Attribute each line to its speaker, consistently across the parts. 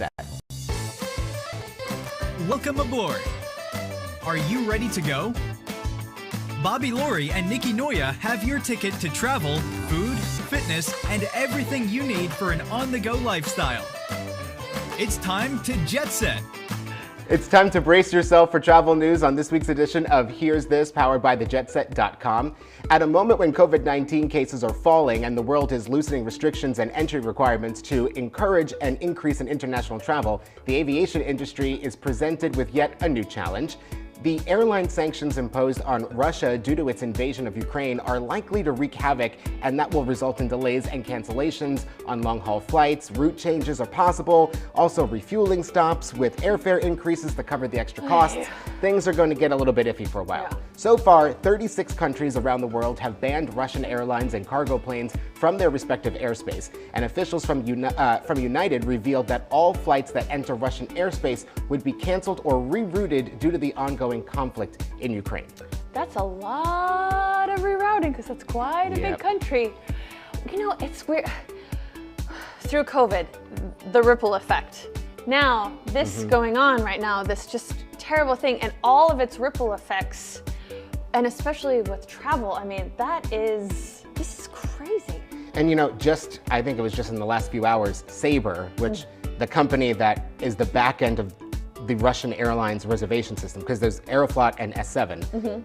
Speaker 1: Set.
Speaker 2: Welcome aboard. Are you ready to go? Bobby Laurie and Nikki Noya have your ticket to travel, food, fitness, and everything you need for an on-the-go lifestyle. It's time to jet set.
Speaker 1: It's time to brace yourself for travel news on this week's edition of Here's This, powered by thejetset.com. At a moment when COVID-19 cases are falling and the world is loosening restrictions and entry requirements to encourage an increase in international travel, the aviation industry is presented with yet a new challenge. The airline sanctions imposed on Russia due to its invasion of Ukraine are likely to wreak havoc, and that will result in delays and cancellations on long-haul flights. Route changes are possible, also refueling stops with airfare increases to cover the extra costs. Things are going to get a little bit iffy for a while. So far, 36 countries around the world have banned Russian airlines and cargo planes from their respective airspace, and officials from United revealed that all flights that enter Russian airspace would be canceled or rerouted due to the ongoing conflict in Ukraine.
Speaker 3: That's a lot of rerouting because it's quite a big country. You know, it's weird. Through COVID, the ripple effect. Now, this going on right now, this just terrible thing, and all of its ripple effects, and especially with travel, I mean, this is crazy. And
Speaker 1: you know, I think it was just in the last few hours, Sabre, which the company that is the back end of the Russian airlines reservation system, because there's Aeroflot and S7,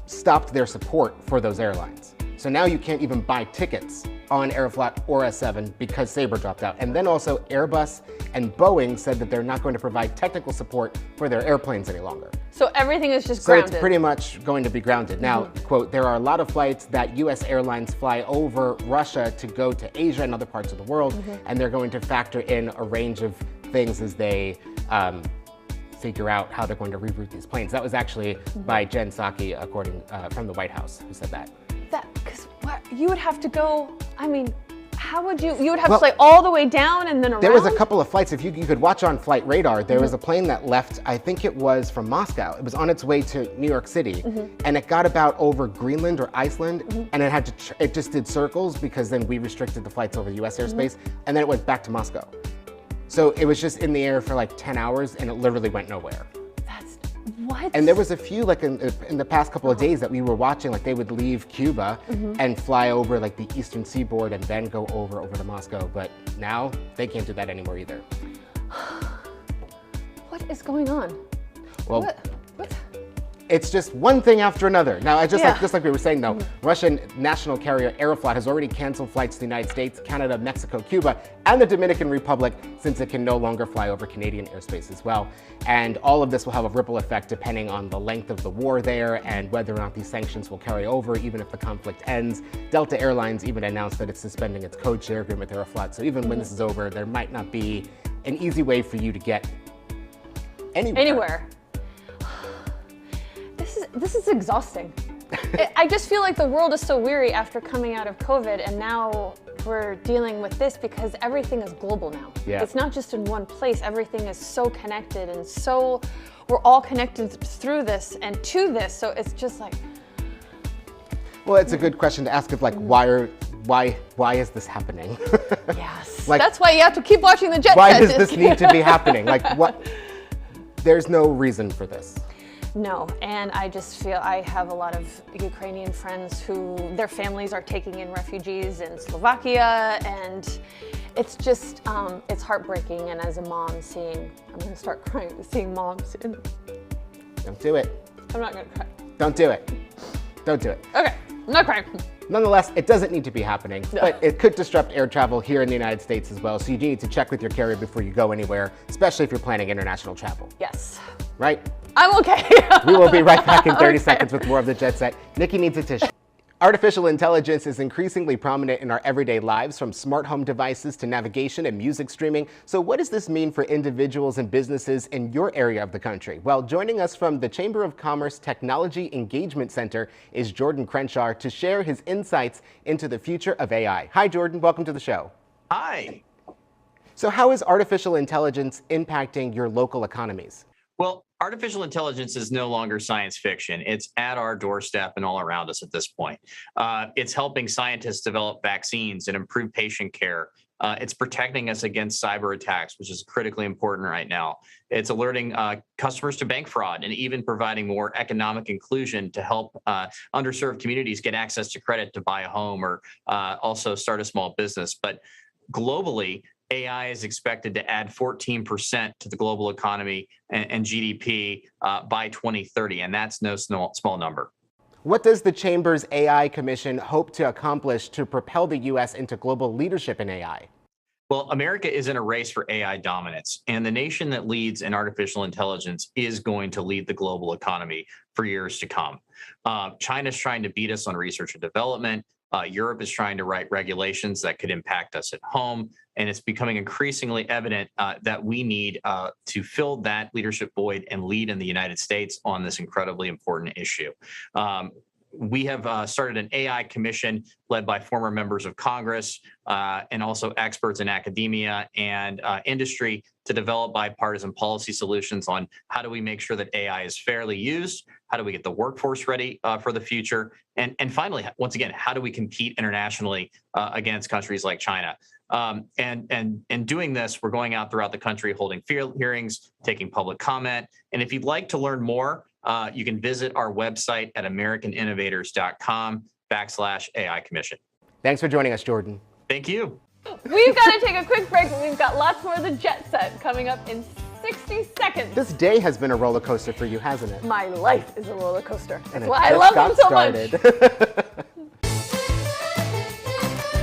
Speaker 1: stopped their support for those airlines. So now you can't even buy tickets on Aeroflot or S7 because Sabre dropped out. And then also Airbus and Boeing said that they're not going to provide technical support for their airplanes any longer.
Speaker 3: So everything is just grounded.
Speaker 1: So it's pretty much going to be grounded. Now, quote, there are a lot of flights that US airlines fly over Russia to go to Asia and other parts of the world, and they're going to factor in a range of things as they figure out how they're going to reroute these planes. That was actually by Jen Psaki, according from the White House, who said that.
Speaker 3: Because you would have to go, I mean, how would you would have to fly all the way down and then around?
Speaker 1: There was a couple of flights, if you could watch on Flight Radar, there was a plane that left, I think it was from Moscow. It was on its way to New York City, and it got about over Greenland or Iceland, and it just did circles because then we restricted the flights over the US airspace, and then it went back to Moscow. So it was just in the air for like 10 hours and it literally went nowhere.
Speaker 3: That's what?
Speaker 1: And there was a few like in the past couple of days that we were watching, like they would leave Cuba and fly over like the eastern seaboard and then go over to Moscow. But now they can't do that anymore either.
Speaker 3: What is going on?
Speaker 1: Well,
Speaker 3: what?
Speaker 1: It's just one thing after another. Now, just like we were saying though, Russian national carrier Aeroflot has already canceled flights to the United States, Canada, Mexico, Cuba, and the Dominican Republic since it can no longer fly over Canadian airspace as well. And all of this will have a ripple effect depending on the length of the war there and whether or not these sanctions will carry over even if the conflict ends. Delta Airlines even announced that it's suspending its code-share agreement with Aeroflot. So even when this is over, there might not be an easy way for you to get anywhere.
Speaker 3: This is exhausting. I just feel like the world is so weary after coming out of COVID, and now we're dealing with this because everything is global now.
Speaker 1: Yeah.
Speaker 3: It's not just in one place. Everything is so connected, and so we're all connected through this and to this. So it's just like.
Speaker 1: Well, it's a good question to ask of like why is this happening?
Speaker 3: Yes.
Speaker 1: Like,
Speaker 3: that's why you have to keep watching the Jet
Speaker 1: Why
Speaker 3: Set.
Speaker 1: does this need to be happening? Like what? There's no reason for this.
Speaker 3: No, and I just feel I have a lot of Ukrainian friends who their families are taking in refugees in Slovakia, and it's just, it's heartbreaking. And as a mom I'm gonna start crying seeing moms.
Speaker 1: Don't do it.
Speaker 3: I'm not gonna cry.
Speaker 1: Don't do it. Don't do it.
Speaker 3: Okay, I'm not crying.
Speaker 1: Nonetheless, it doesn't need to be happening, but it could disrupt air travel here in the United States as well. So you do need to check with your carrier before you go anywhere, especially if you're planning international travel.
Speaker 3: Yes.
Speaker 1: Right?
Speaker 3: I'm okay.
Speaker 1: We will be right back in 30 seconds with more of the Jet Set. Nikki needs a tissue. Artificial intelligence is increasingly prominent in our everyday lives, from smart home devices to navigation and music streaming. So what does this mean for individuals and businesses in your area of the country? Well, joining us from the Chamber of Commerce Technology Engagement Center is Jordan Crenshaw to share his insights into the future of AI. Hi, Jordan. Welcome to the show.
Speaker 4: Hi.
Speaker 1: So how is artificial intelligence impacting your local economies?
Speaker 4: Well, artificial intelligence is no longer science fiction. It's at our doorstep and all around us at this point. It's helping scientists develop vaccines and improve patient care, It's protecting us against cyber attacks, which is critically important right now. It's alerting customers to bank fraud and even providing more economic inclusion to help underserved communities get access to credit to buy a home or also start a small business. But globally, AI is expected to add 14% to the global economy and GDP by 2030, and that's no small number.
Speaker 1: What does the Chamber's AI Commission hope to accomplish to propel the U.S. into global leadership in AI?
Speaker 4: Well, America is in a race for AI dominance, and the nation that leads in artificial intelligence is going to lead the global economy for years to come. China's trying to beat us on research and development. Europe is trying to write regulations that could impact us at home. And it's becoming increasingly evident that we need to fill that leadership void and lead in the United States on this incredibly important issue. We have started an AI commission led by former members of Congress and also experts in academia and industry to develop bipartisan policy solutions on how do we make sure that AI is fairly used, how do we get the workforce ready for the future, and finally, once again, how do we compete internationally against countries like China? And doing this, we're going out throughout the country, holding hearings, taking public comment. And if you'd like to learn more, you can visit our website at americaninnovators.com/AI Commission.
Speaker 1: Thanks for joining us, Jordan.
Speaker 4: Thank you.
Speaker 3: We've got to take a quick break, but we've got lots more of the Jet Set coming up in 60 seconds.
Speaker 1: This day has been a roller coaster for you, hasn't it?
Speaker 3: My life is a roller coaster.
Speaker 1: And
Speaker 3: That's why I love them so much.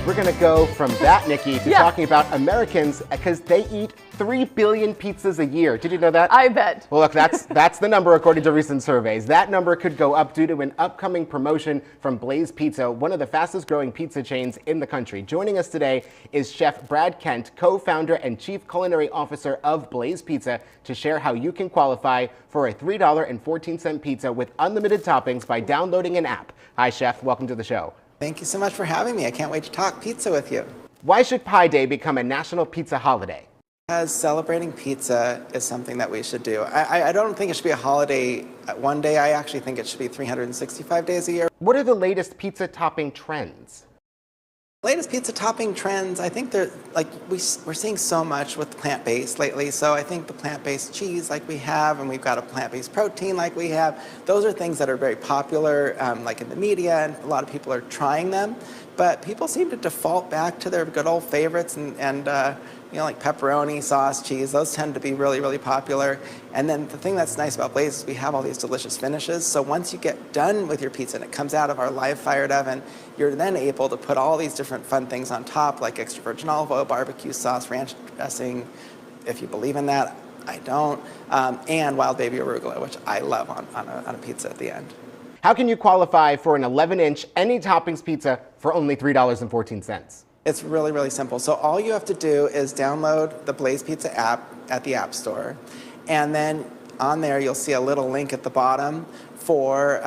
Speaker 1: We're going to go from that, Nikki, to talking about Americans because they eat 3 billion pizzas a year. Did you know that?
Speaker 3: I bet.
Speaker 1: Well, look, that's the number according to recent surveys. That number could go up due to an upcoming promotion from Blaze Pizza, one of the fastest growing pizza chains in the country. Joining us today is Chef Brad Kent, co-founder and chief culinary officer of Blaze Pizza, to share how you can qualify for a $3.14 pizza with unlimited toppings by downloading an app. Hi, Chef. Welcome to the show.
Speaker 5: Thank you so much for having me. I can't wait to talk pizza with you.
Speaker 1: Why should Pi Day become a national pizza holiday?
Speaker 5: Because celebrating pizza is something that we should do. I don't think it should be a holiday one day. I actually think it should be 365 days a year.
Speaker 1: What are the latest pizza topping trends?
Speaker 5: Latest pizza topping trends, I think they're like we're seeing so much with plant-based lately. So I think the plant-based cheese like we have, and we've got a plant-based protein like we have, those are things that are very popular, like in the media, and a lot of people are trying them. But people seem to default back to their good old favorites and you know, like pepperoni, sauce, cheese, those tend to be really, really popular. And then the thing that's nice about Blaze is we have all these delicious finishes. So once you get done with your pizza and it comes out of our live fired oven, you're then able to put all these different fun things on top, like extra virgin olive oil, barbecue sauce, ranch dressing, if you believe in that. I don't. And wild baby arugula, which I love on a pizza at the end.
Speaker 1: How can you qualify for an 11-inch any toppings pizza for only $3.14?
Speaker 5: It's really, really simple. So all you have to do is download the Blaze Pizza app at the App Store. And then on there, you'll see a little link at the bottom for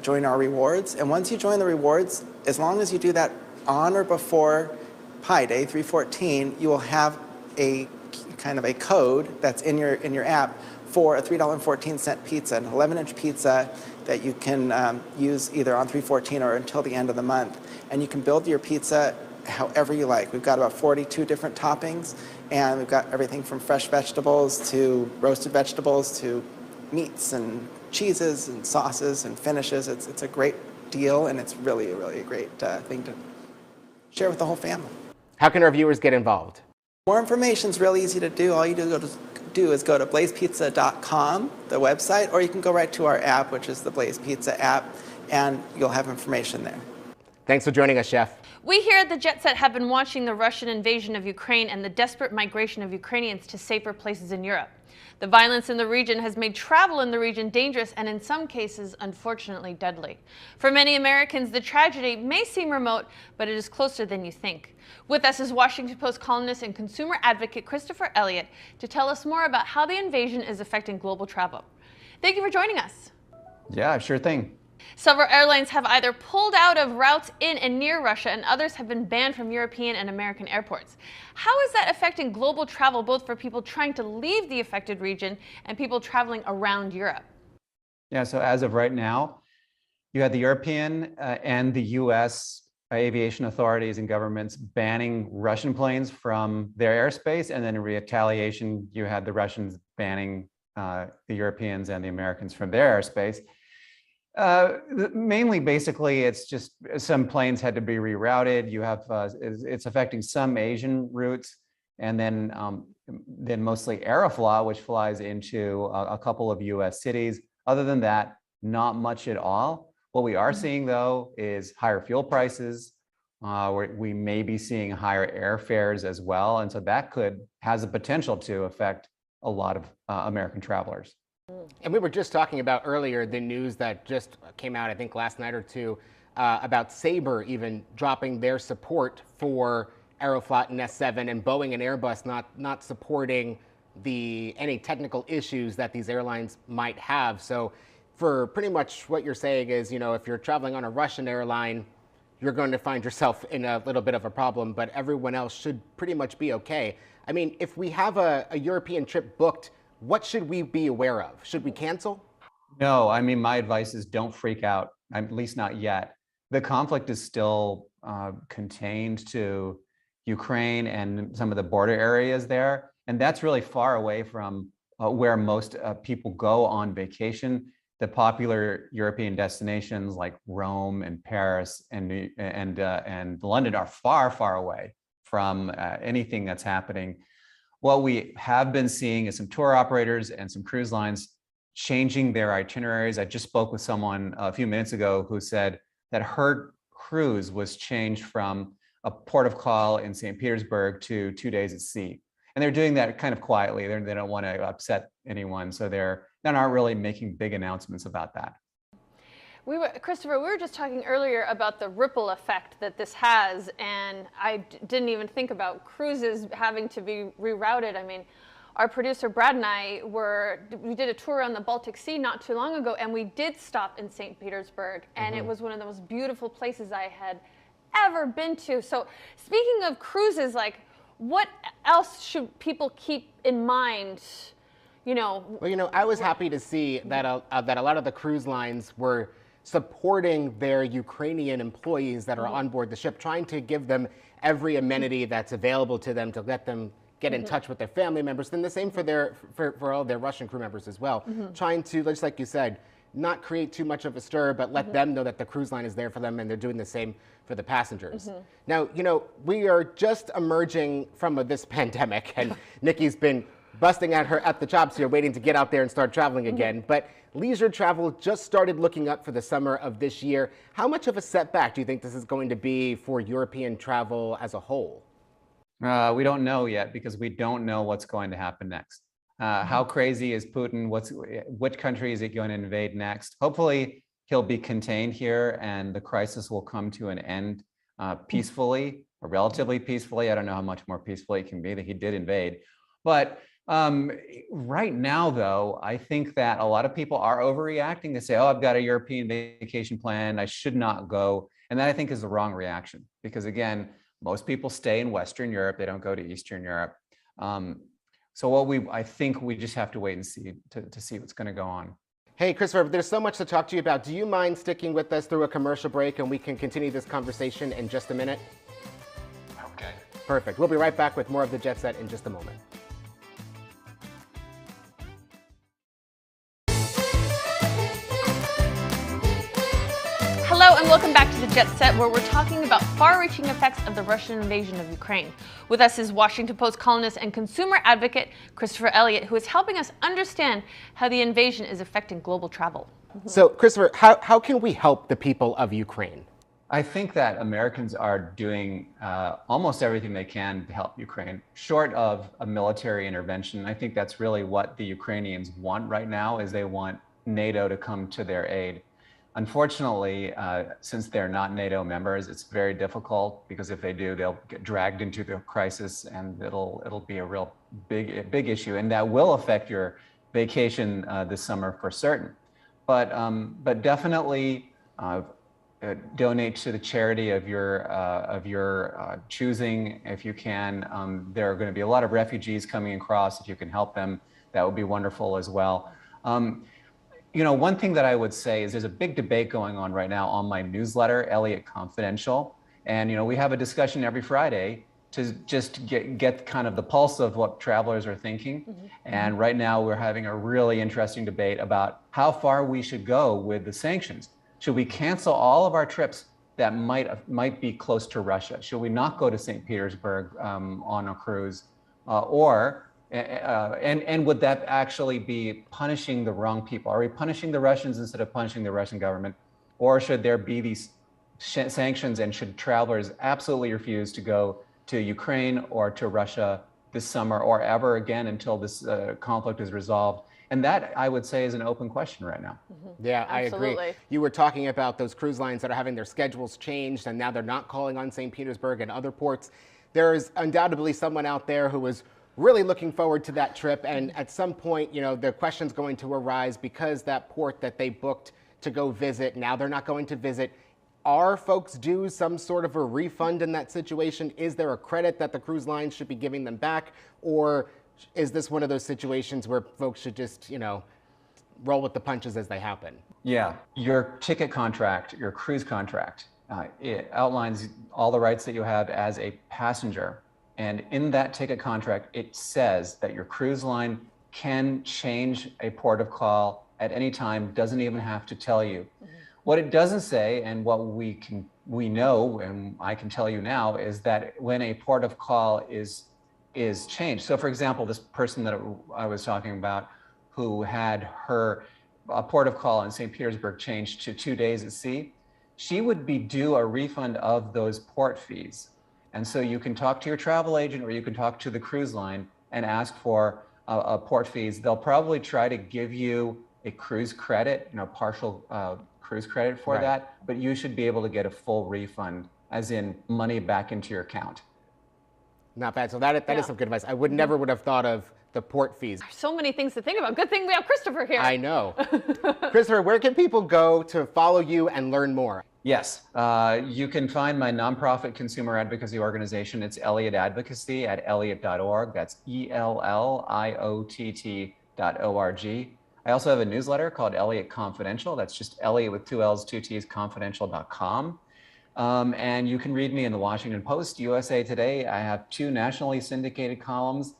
Speaker 5: join our rewards. And once you join the rewards, as long as you do that on or before Pi Day 314, you will have a kind of a code that's in your app for a $3.14 pizza, an 11-inch pizza that you can use either on 314 or until the end of the month. And you can build your pizza however you like. We've got about 42 different toppings, and we've got everything from fresh vegetables to roasted vegetables to meats and cheeses and sauces and finishes. It's a great deal, and it's really, really a great thing to share with the whole family.
Speaker 1: How can our viewers get involved?
Speaker 5: More information is really easy to do. All you do is go to blazepizza.com, the website, or you can go right to our app, which is the Blaze Pizza app, and you'll have information there.
Speaker 1: Thanks for joining us, Chef.
Speaker 3: We here at the Jet Set have been watching the Russian invasion of Ukraine and the desperate migration of Ukrainians to safer places in Europe. The violence in the region has made travel in the region dangerous and in some cases, unfortunately, deadly. For many Americans, the tragedy may seem remote, but it is closer than you think. With us is Washington Post columnist and consumer advocate Christopher Elliott to tell us more about how the invasion is affecting global travel. Thank you for joining us.
Speaker 6: Yeah, sure thing.
Speaker 3: Several airlines have either pulled out of routes in and near Russia, and others have been banned from European and American airports. How is that affecting global travel, both for people trying to leave the affected region and people traveling around Europe?
Speaker 6: Yeah, so as of right now, you had the European and the US aviation authorities and governments banning Russian planes from their airspace, and then in retaliation, you had the Russians banning the Europeans and the Americans from their airspace. Mainly, basically, it's just some planes had to be rerouted. You have it's affecting some Asian routes, and then mostly Aeroflot, which flies into a couple of U.S. cities. Other than that, not much at all. What we are seeing, though, is higher fuel prices. We may be seeing higher airfares as well, and so that has the potential to affect a lot of American travelers.
Speaker 1: And we were just talking about earlier the news that just came out, I think last night or two, about Sabre even dropping their support for Aeroflot and S7, and Boeing and Airbus not supporting any technical issues that these airlines might have. So for pretty much what you're saying is, if you're traveling on a Russian airline, you're going to find yourself in a little bit of a problem, but everyone else should pretty much be okay. I mean, if we have a European trip booked, what should we be aware of? Should we cancel?
Speaker 6: No, I mean, my advice is don't freak out, at least not yet. The conflict is still contained to Ukraine and some of the border areas there. And that's really far away from where most people go on vacation. The popular European destinations like Rome and Paris and London are far, far away from anything that's happening. What we have been seeing is some tour operators and some cruise lines changing their itineraries. I just spoke with someone a few minutes ago who said that her cruise was changed from a port of call in St. Petersburg to 2 days at sea. And they're doing that kind of quietly. They don't want to upset anyone. So they're not really making big announcements about that.
Speaker 3: Christopher, we were just talking earlier about the ripple effect that this has, and I didn't even think about cruises having to be rerouted. I mean, our producer Brad and I we did a tour around the Baltic Sea not too long ago, and we did stop in St. Petersburg, and it was one of the most beautiful places I had ever been to. So speaking of cruises, like, what else should people keep in mind?
Speaker 1: Well, I was happy to see that a lot of the cruise lines were supporting their Ukrainian employees that are on board the ship, trying to give them every amenity that's available to them to let them get in touch with their family members. Then the same for all their Russian crew members as well, trying to, just like you said, not create too much of a stir, but let them know that the cruise line is there for them, and they're doing the same for the passengers. Now, we are just emerging from this pandemic, and Nikki's been busting at the chops here, waiting to get out there and start traveling again. But leisure travel just started looking up for the summer of this year. How much of a setback do you think this is going to be for European travel as a whole?
Speaker 6: We don't know yet, because we don't know what's going to happen next. How crazy is Putin? Which country is he going to invade next? Hopefully, he'll be contained here and the crisis will come to an end peacefully, or relatively peacefully. I don't know how much more peacefully it can be that he did invade. But right now, though, I think that a lot of people are overreacting. They say, oh, I've got a European vacation plan, I should not go. And that, I think, is the wrong reaction, because again, most people stay in Western Europe. They don't go to Eastern Europe. So I think we just have to wait and see to see what's going to go on.
Speaker 1: Hey, Christopher, there's so much to talk to you about. Do you mind sticking with us through a commercial break, and we can continue this conversation in just a minute?
Speaker 4: Okay.
Speaker 1: Perfect. We'll be right back with more of the Jet Set in just a moment.
Speaker 3: Hello and welcome back to the Jet Set, where we're talking about far-reaching effects of the Russian invasion of Ukraine. With us is Washington Post columnist and consumer advocate Christopher Elliott, who is helping us understand how the invasion is affecting global travel.
Speaker 1: So, Christopher, how can we help the people of Ukraine?
Speaker 6: I think that Americans are doing almost everything they can to help Ukraine, short of a military intervention. I think that's really what the Ukrainians want right now, is they want NATO to come to their aid. Unfortunately, since they're not NATO members, it's very difficult, because if they do, they'll get dragged into the crisis, and it'll be a real big issue, and that will affect your vacation this summer for certain. But definitely donate to the charity of your choosing if you can. There are going to be a lot of refugees coming across. If you can help them, that would be wonderful as well. One thing that I would say is there's a big debate going on right now on my newsletter, Elliott Confidential, And we have a discussion every Friday to just get kind of the pulse of what travelers are thinking. And right now we're having a really interesting debate about how far we should go with the sanctions. Should we cancel all of our trips that might be close to Russia? Should we not go to St. Petersburg on a cruise? And would that actually be punishing the wrong people? Are we punishing the Russians instead of punishing the Russian government? Or should there be these sanctions, and should travelers absolutely refuse to go to Ukraine or to Russia this summer or ever again until this conflict is resolved? And that, I would say, is an open question right now.
Speaker 1: Yeah,
Speaker 3: Absolutely.
Speaker 1: I agree. You were talking about those cruise lines that are having their schedules changed, and now they're not calling on St. Petersburg and other ports. There is undoubtedly someone out there who was really looking forward to that trip, and at some point, the question's going to arise because that port that they booked to go visit, now they're not going to visit. Are folks due some sort of a refund in that situation? Is there a credit that the cruise lines should be giving them back? Or is this one of those situations where folks should just, roll with the punches as they happen?
Speaker 6: Yeah, your ticket contract, your cruise contract, it outlines all the rights that you have as a passenger. And in that ticket contract, it says that your cruise line can change a port of call at any time, doesn't even have to tell you. What it doesn't say, and what we know, and I can tell you now, is that when a port of call is changed. So for example, this person that I was talking about, who had her port of call in St. Petersburg changed to 2 days at sea, she would be due a refund of those port fees. And so you can talk to your travel agent, or you can talk to the cruise line and ask for port fees. They'll probably try to give you a cruise credit, partial cruise credit for that, but you should be able to get a full refund, as in money back into your account.
Speaker 1: Not bad. So that is some good advice. I never would have thought of the port fees.
Speaker 3: So many things to think about. Good thing we have Christopher here.
Speaker 1: I know. Christopher, where can people go to follow you and learn more?
Speaker 6: Yes, you can find my nonprofit consumer advocacy organization. It's Elliott Advocacy at elliott.org. That's ELLIOTT.org. I also have a newsletter called Elliott Confidential. That's just Elliott with 2 L's, 2 T's, confidential.com. And you can read me in the Washington Post, USA Today. I have 2 nationally syndicated columns.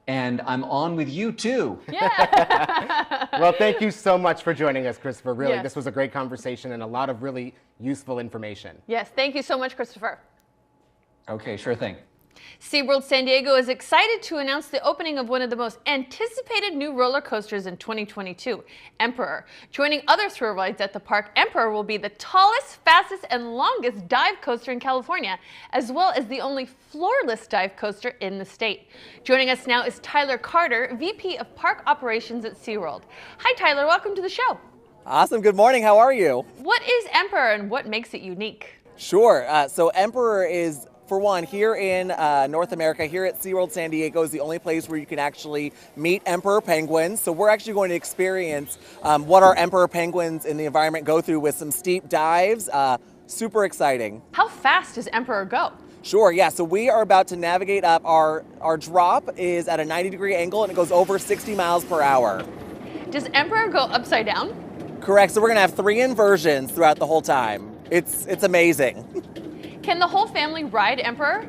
Speaker 6: And I'm on with you too.
Speaker 3: Yeah.
Speaker 1: Well, thank you so much for joining us, Christopher. Really, This was a great conversation and a lot of really useful information.
Speaker 3: Yes, thank you so much, Christopher.
Speaker 6: Okay, sure thing.
Speaker 3: Seaworld San Diego is excited to announce the opening of one of the most anticipated new roller coasters in 2022, Emperor. Joining other thrill rides at the park, Emperor will be the tallest, fastest, and longest dive coaster in California, as well as the only floorless dive coaster in the state. Joining us now is Tyler Carter, VP of Park Operations at Seaworld. Hi, Tyler. Welcome to the show.
Speaker 7: Awesome. Good morning. How are you?
Speaker 3: What is Emperor and what makes it unique?
Speaker 7: Sure. So Emperor is, for one, here in North America, here at SeaWorld San Diego is the only place where you can actually meet emperor penguins. So we're actually going to experience what our emperor penguins in the environment go through with some steep dives. Super exciting.
Speaker 3: How fast does Emperor go?
Speaker 7: Sure, yeah, so we are about to navigate up. Our drop is at a 90-degree angle and it goes over 60 miles per hour.
Speaker 3: Does Emperor go upside down?
Speaker 7: Correct, so we're gonna have 3 inversions throughout the whole time. It's amazing.
Speaker 3: Can the whole family ride Emperor?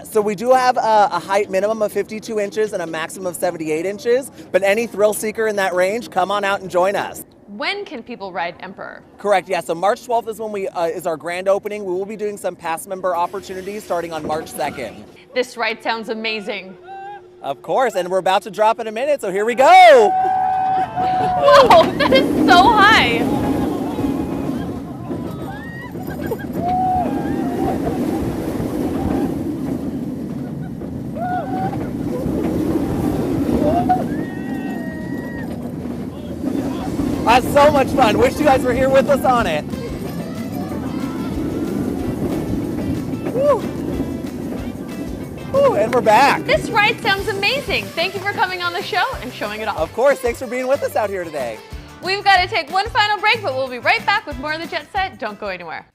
Speaker 7: So we do have a height minimum of 52 inches and a maximum of 78 inches, but any thrill seeker in that range, come on out and join us.
Speaker 3: When can people ride Emperor?
Speaker 7: Correct, yeah, so March 12th is when is our grand opening. We will be doing some pass member opportunities starting on March 2nd.
Speaker 3: This ride sounds amazing.
Speaker 7: Of course, and we're about to drop in a minute, so here we go!
Speaker 3: Whoa, that is so high!
Speaker 7: That's so much fun. Wish you guys were here with us on it. Woo. Woo, and we're back.
Speaker 3: This ride sounds amazing. Thank you for coming on the show and showing it off.
Speaker 7: Of course, thanks for being with us out here today.
Speaker 3: We've got to take one final break, but we'll be right back with more of the Jet Set. Don't go anywhere.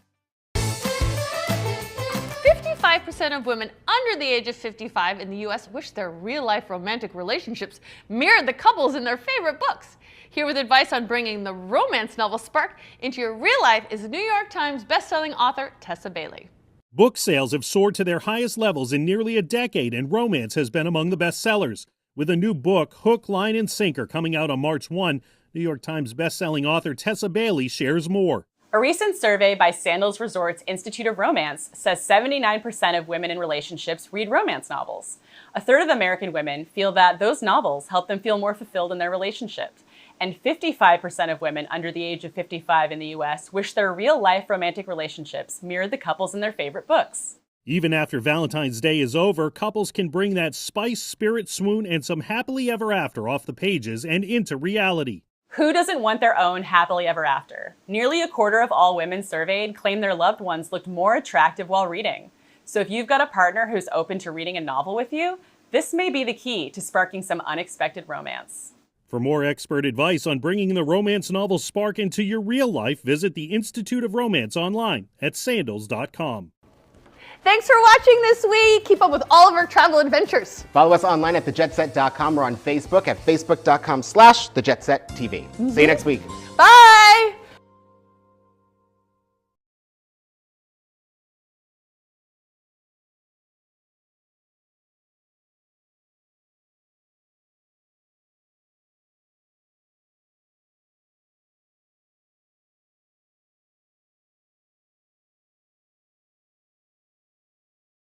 Speaker 3: 55% of women under the age of 55 in the U.S. wish their real-life romantic relationships mirrored the couples in their favorite books. Here with advice on bringing the romance novel spark into your real life is New York Times bestselling author Tessa Bailey.
Speaker 8: Book sales have soared to their highest levels in nearly a decade, and romance has been among the best sellers. With a new book, Hook, Line, and Sinker, coming out on March 1, New York Times bestselling author Tessa Bailey shares more.
Speaker 9: A recent survey by Sandals Resort's Institute of Romance says 79% of women in relationships read romance novels. A third of American women feel that those novels help them feel more fulfilled in their relationships. And 55% of women under the age of 55 in the US wish their real-life romantic relationships mirrored the couples in their favorite books.
Speaker 8: Even after Valentine's Day is over, couples can bring that spice, spirit, swoon, and some happily ever after off the pages and into reality.
Speaker 9: Who doesn't want their own happily ever after? Nearly a quarter of all women surveyed claim their loved ones looked more attractive while reading. So if you've got a partner who's open to reading a novel with you, this may be the key to sparking some unexpected romance.
Speaker 8: For more expert advice on bringing the romance novel spark into your real life, visit the Institute of Romance online at sandals.com.
Speaker 3: Thanks for watching this week. Keep up with all of our travel adventures.
Speaker 1: Follow us online at thejetset.com or on Facebook at facebook.com/thejetsettv. See you next week.
Speaker 3: Bye.